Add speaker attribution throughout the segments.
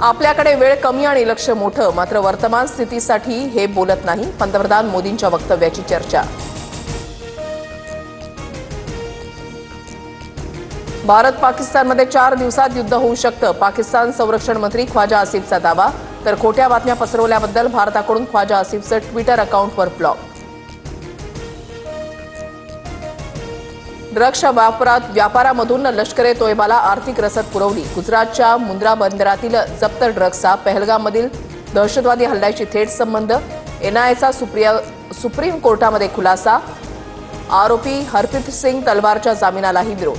Speaker 1: आपल्याकडे वेळ कमी आणि लक्ष मोठं, मात्र वर्तमान स्थितीसाठी हे बोलत नाही. पंतप्रधान मोदींच्या वक्तव्याची चर्चा. भारत पाकिस्तानमध्ये 4 दिवसात युद्ध होऊ शकतं. पाकिस्तान संरक्षण मंत्री ख्वाजा आसिफचा दावा. तर खोट्या बातम्या पसरवल्याबद्दल भारताकडून ख्वाजा आसिफचं ट्विटर अकाउंटवर ब्लॉक. ड्रग्सच्या व्यापारामधून लष्कर ए तोयबाला आर्थिक रसद पुरवली. गुजरातच्या मुंद्रा बंदरातील जप्त ड्रग्सचा पहलगाममधील दहशतवादी हल्ल्याशी थेट संबंध. एनआयएचा सुप्रीम कोर्टामध्ये खुलासा. आरोपी हरप्रीत सिंग तलवारच्या जामिनालाही विरोध.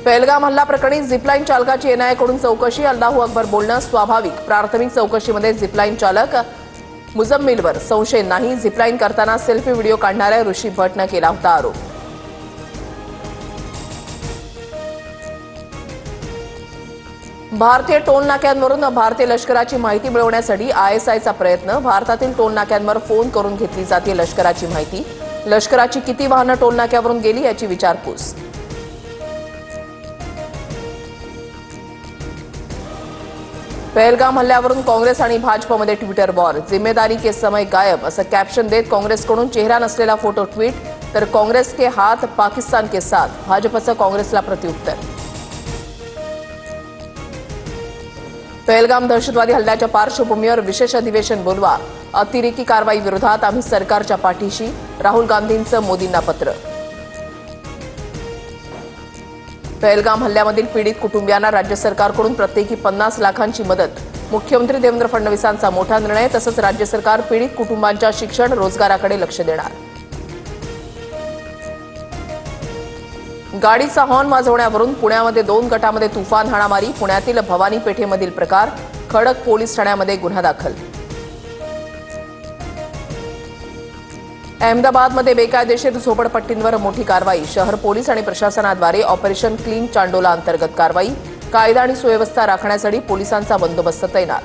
Speaker 1: पहलगाम हल्ला प्रकरणी झिपलाईन चालकाची एनआयएकडून चौकशी. अल्लाहू अकबर बोलणं स्वाभाविक. प्राथमिक चौकशीमध्ये झिपलाईन चालक मुजम्मिलवर संशय नाही. झिपलाईन करताना सेल्फी व्हिडिओ काढणाऱ्या ऋषी भटनं केला होता आरोप. भारतीय टोल नाक्यांवरून भारतीय लष्कराची माहिती मिळवण्यासाठी आयएसआयचा प्रयत्न. भारतातील टोल नाक्यांवर फोन करून घेतली जाते लष्कराची माहिती. लष्कराची किती वाहनं टोल नाक्यावरून गेली याची विचारपूस. पहलगाम हल्ल्यावरून काँग्रेस आणि भाजपमध्ये ट्विटर वॉर. जिम्मेदारी के समय गायब असं कॅप्शन देत काँग्रेसकडून चेहरा नसलेला फोटो ट्विट. तर काँग्रेस के हात पाकिस्तान के साथ. भाजपचं काँग्रेसला प्रत्युत्तर. पहलगाम दहशतवादी हल्ल्याच्या पार्श्वभूमीवर विशेष अधिवेशन बोलवा. अतिरेकी कारवाई विरोधात आम्ही सरकारच्या पाठीशी. राहुल गांधींचं मोदींना पत्र. पहलगाम हल्ल्यामधील पीडित कुटुंबियांना राज्य सरकारकडून प्रत्येकी 50 लाखांची मदत. मुख्यमंत्री देवेंद्र फडणवीसांचा मोठा निर्णय. तसंच राज्य सरकार पीडित कुटुंबांच्या शिक्षण रोजगाराकडे लक्ष देणार. गाडीचा हॉर्न वाजवण्यावरून पुण्यामध्ये 2 गटामध्ये तुफान हाणामारी. पुण्यातील भवानी पेठेमधील प्रकार. खडक पोलीस ठाण्यामध्ये गुन्हा दाखल. अहमदाबादमध्ये बेकायदेशीर झोपडपट्टींवर मोठी कारवाई. शहर पोलीस आणि प्रशासनाद्वारे ऑपरेशन क्लीन चांडोला अंतर्गत कारवाई. कायदा आणि सुव्यवस्था राखण्यासाठी पोलिसांचा बंदोबस्त तैनात.